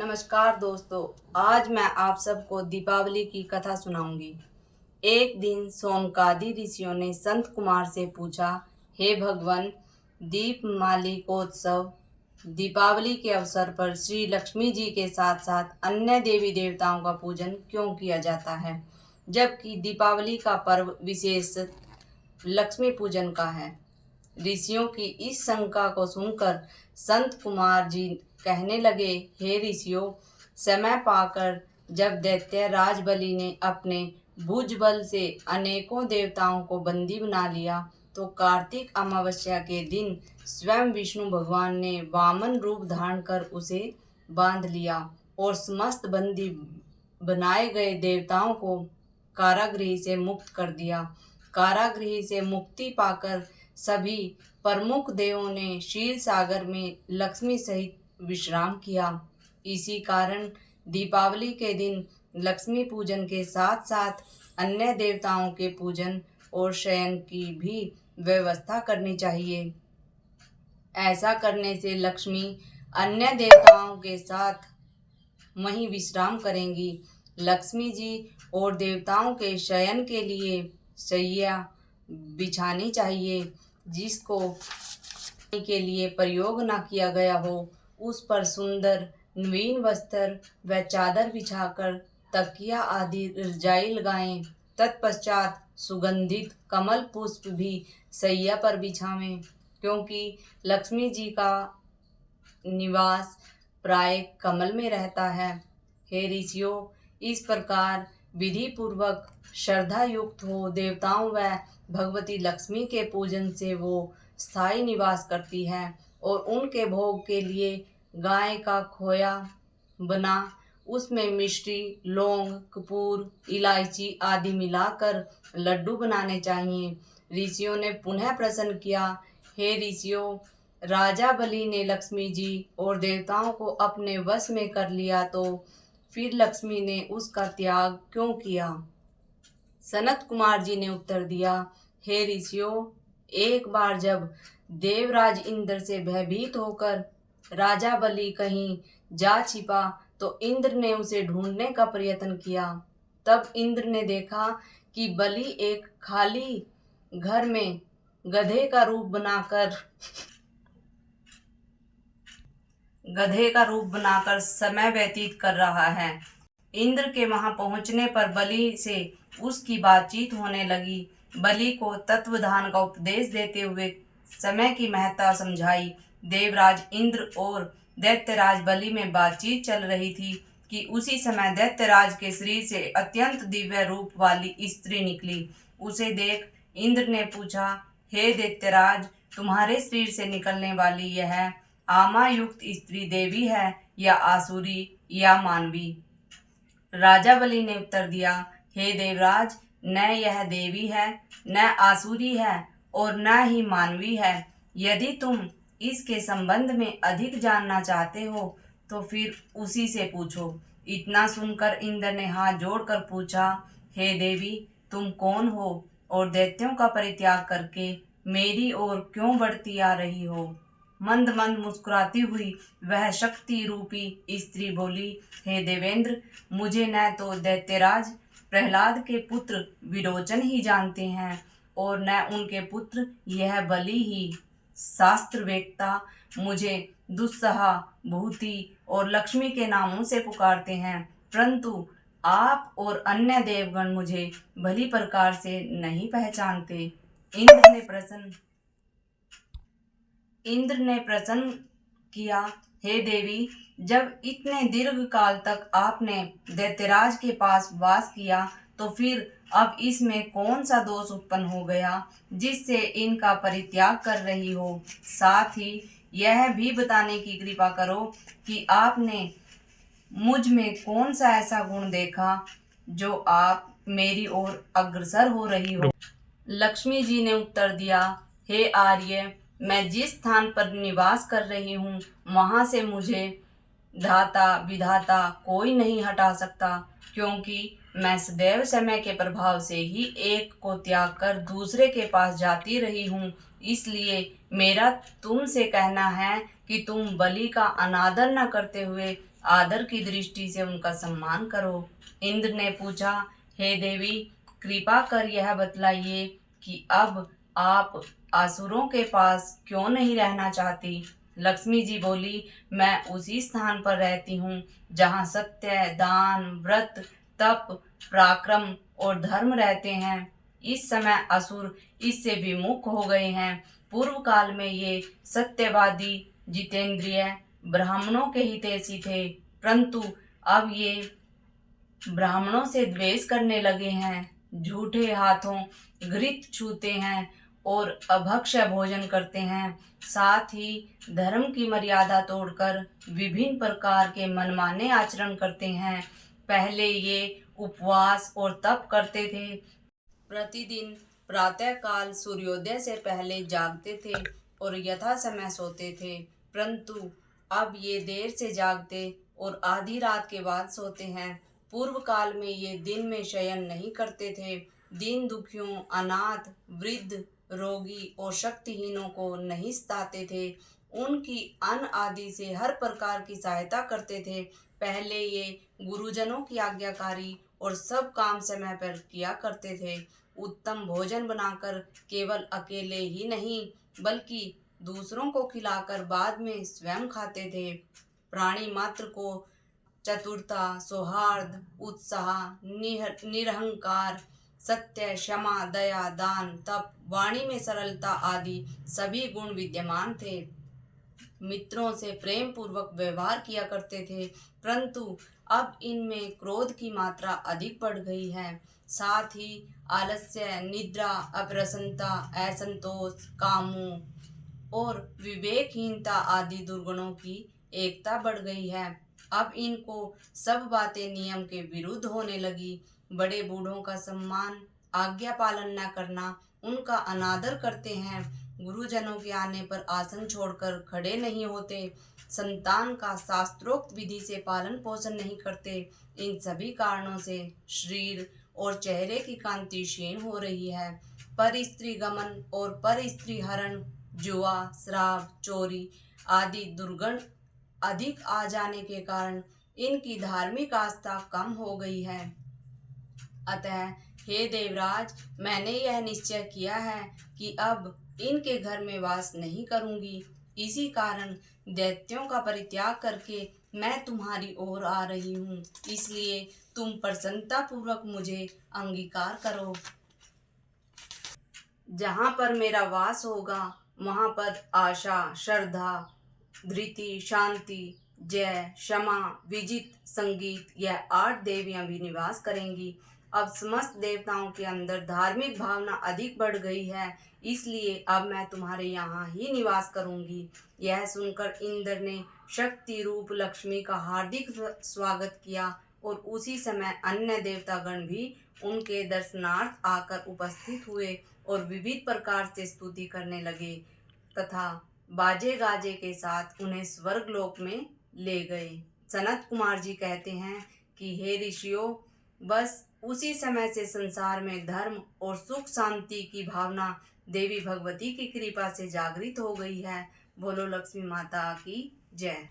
नमस्कार दोस्तों, आज मैं आप सबको दीपावली की कथा सुनाऊंगी। एक दिन सोनकादि ऋषियों ने संत कुमार से पूछा, हे भगवान, दीपमालिकोत्सव दीपावली के अवसर पर श्री लक्ष्मी जी के साथ साथ अन्य देवी देवताओं का पूजन क्यों किया जाता है, जबकि दीपावली का पर्व विशेष लक्ष्मी पूजन का है। ऋषियों की इस शंका को सुनकर संत कुमार जी कहने लगे, हे ऋषियों, समय पाकर जब दैत्य राजबलि ने अपने भुजबल से अनेकों देवताओं को बंदी बना लिया, तो कार्तिक अमावस्या के दिन स्वयं विष्णु भगवान ने वामन रूप धारण कर उसे बांध लिया और समस्त बंदी बनाए गए देवताओं को कारागृह से मुक्त कर दिया। कारागृह से मुक्ति पाकर सभी प्रमुख देवों ने क्षीर सागर में लक्ष्मी सहित विश्राम किया। इसी कारण दीपावली के दिन लक्ष्मी पूजन के साथ साथ अन्य देवताओं के पूजन और शयन की भी व्यवस्था करनी चाहिए। ऐसा करने से लक्ष्मी अन्य देवताओं के साथ वहीं विश्राम करेंगी। लक्ष्मी जी और देवताओं के शयन के लिए शैया बिछानी चाहिए, जिसको के लिए प्रयोग न किया गया हो, उस पर सुंदर नवीन वस्त्र व चादर बिछाकर तकिया आदि रजाई लगाएं। तत्पश्चात सुगंधित कमल पुष्प भी शैया पर बिछावें, क्योंकि लक्ष्मी जी का निवास प्राय कमल में रहता है। हे ऋषियों, इस प्रकार विधि पूर्वक श्रद्धा युक्त हो देवताओं व भगवती लक्ष्मी के पूजन से वो स्थायी निवास करती है और उनके भोग के लिए गाय का खोया बना उसमें मिश्री, लौंग, कपूर, इलायची आदि मिलाकर लड्डू बनाने चाहिए। ऋषियों ने पुनः प्रश्न किया, हे ऋषियों, राजा बलि ने लक्ष्मी जी और देवताओं को अपने वश में कर लिया, तो फिर लक्ष्मी ने उसका त्याग क्यों किया? सनत कुमार जी ने उत्तर दिया, हे ऋषियों, एक बार जब देवराज इंद्र से भयभीत होकर राजा बलि कहीं जा छिपा, तो इंद्र ने उसे ढूंढने का प्रयत्न किया। तब इंद्र ने देखा कि बलि एक खाली घर में गधे का रूप बनाकर समय व्यतीत कर रहा है। इंद्र के वहां पहुंचने पर बलि से उसकी बातचीत होने लगी। बलि को तत्वधान का उपदेश देते हुए समय की महत्ता समझाई। देवराज इंद्र और दैत्यराज बलि में बातचीत चल रही थी कि उसी समय दैत्यराज के शरीर से अत्यंत दिव्य रूप वाली स्त्री निकली। उसे देख इंद्र ने पूछा, हे दैत्यराज, तुम्हारे शरीर से निकलने वाली यह आमा युक्त स्त्री देवी है या आसुरी या मानवी? राजा बलि ने उत्तर दिया, हे देवराज, न यह देवी है, न आसुरी है और न ही मानवी है। यदि तुम इसके संबंध में अधिक जानना चाहते हो तो फिर उसी से पूछो। इतना सुनकर इंद्र ने हाथ जोड़कर पूछा, हे देवी, तुम कौन हो और दैत्यों का परित्याग करके मेरी ओर क्यों बढ़ती आ रही हो? मंद मंद मुस्कुराती हुई वह शक्ति रूपी स्त्री बोली, हे देवेंद्र, मुझे न तो दैत्यराज प्रहलाद के पुत्र विरोचन ही जानते हैं और न उनके पुत्र यह बलि ही। शास्त्र वेत्ता मुझे दुस्सहा, भूति और लक्ष्मी के नामों से पुकारते हैं, परंतु आप और अन्य देवगण मुझे भली प्रकार से नहीं पहचानते। इंद्र ने प्रश्न किया, हे देवी, जब इतने दीर्घ काल तक आपने दैत्यराज के पास वास किया, तो फिर अब इसमें कौन सा दोष उत्पन्न हो गया जिससे इनका परित्याग कर रही हो? साथ ही यह भी बताने की कृपा करो कि आपने मुझ में कौन सा ऐसा गुण देखा जो आप मेरी ओर अग्रसर हो रही हो? लक्ष्मी जी ने उत्तर दिया, हे आर्य, मैं जिस स्थान पर निवास कर रही हूँ वहां से मुझे धाता विधाता कोई नहीं हटा सकता, क्योंकि मैं सदैव समय के प्रभाव से ही एक को त्याग कर दूसरे के पास जाती रही हूँ। इसलिए मेरा तुमसे कहना है कि तुम बलि का अनादर न करते हुए आदर की दृष्टि से उनका सम्मान करो। इंद्र ने पूछा, हे देवी, कृपा कर यह बतलाइए कि अब आप असुरों के पास क्यों नहीं रहना चाहती। लक्ष्मी जी बोली, मैं उसी स्थान पर रहती हूँ जहाँ सत्य, दान, व्रत, तप, पराक्रम और धर्म रहते हैं। इस समय असुर इससे विमुख हो गए हैं। पूर्व काल में ये सत्यवादी, जितेंद्रिय, ब्राह्मणों के हितैषी थे, परंतु अब ये ब्राह्मणों से द्वेष करने लगे हैं, झूठे हाथों घृत छूते हैं और अभक्ष्य भोजन करते हैं। साथ ही धर्म की मर्यादा तोड़कर विभिन्न प्रकार के मनमाने आचरण करते हैं। पहले ये उपवास और तप करते थे, प्रतिदिन प्रातःकाल सूर्योदय से पहले जागते थे और यथा समय सोते थे, परंतु अब ये देर से जागते और आधी रात के बाद सोते हैं। पूर्व काल में ये दिन में शयन नहीं करते थे। दीन दुखियों, अनाथ, वृद्ध, रोगी और शक्तिहीनों को नहीं सताते थे। उनकी अन्न आदि से हर प्रकार की सहायता करते थे। पहले ये गुरुजनों की आज्ञाकारी और सब काम समय पर किया करते थे। उत्तम भोजन बनाकर केवल अकेले ही नहीं बल्कि दूसरों को खिलाकर बाद में स्वयं खाते थे। प्राणी मात्र को चतुरता, सौहार्द, उत्साह, निरहंकार, सत्य, क्षमा, दया, दान, तप, वाणी में सरलता आदि सभी गुण विद्यमान थे। मित्रों से प्रेम पूर्वक व्यवहार किया करते थे, परंतु अब इनमें क्रोध की मात्रा अधिक बढ़ गई है। साथ ही आलस्य, निद्रा, अप्रसन्नता, असंतोष, कामों और विवेकहीनता आदि दुर्गुणों की एकता बढ़ गई है। अब इनको सब बातें नियम के विरुद्ध होने लगी। बड़े बूढ़ों का सम्मान, आज्ञा पालन न करना, उनका अनादर करते हैं। गुरुजनों के आने पर आसन छोड़कर खड़े नहीं होते। संतान का शास्त्रोक्त विधि से पालन पोषण नहीं करते। इन सभी कारणों से शरीर और चेहरे की कांति क्षीण हो रही है। पर स्त्री गमन और पर स्त्री हरण, जुआ, शराब, चोरी आदि दुर्गुण अधिक आ जाने के कारण इनकी धार्मिक आस्था कम हो गई है। अतः हे देवराज, मैंने यह निश्चय किया है कि अब इनके घर में वास नहीं करूंगी। इसी कारण दैत्यों का परित्याग करके मैं तुम्हारी ओर आ रही हूँ। इसलिए तुम प्रसन्नता पूर्वक मुझे अंगीकार करो। जहाँ पर मेरा वास होगा वहाँ पर आशा, श्रद्धा, धृति, शांति, जय, क्षमा, विजित, संगीत यह 8 देवियां भी निवास करेंगी। अब समस्त देवताओं के अंदर धार्मिक भावना अधिक बढ़ गई है, इसलिए अब मैं तुम्हारे यहाँ ही निवास करूंगी। यह सुनकर इंद्र ने शक्ति रूप लक्ष्मी का हार्दिक स्वागत किया और उसी समय अन्य देवतागण भी उनके दर्शनार्थ आकर उपस्थित हुए और विविध प्रकार से स्तुति करने लगे तथा बाजे गाजे के साथ उन्हें स्वर्ग लोक में ले गए। सनत कुमार जी कहते हैं कि हे ऋषियों, बस उसी समय से संसार में धर्म और सुख शांति की भावना देवी भगवती की कृपा से जागृत हो गई है। बोलो लक्ष्मी माता की जय।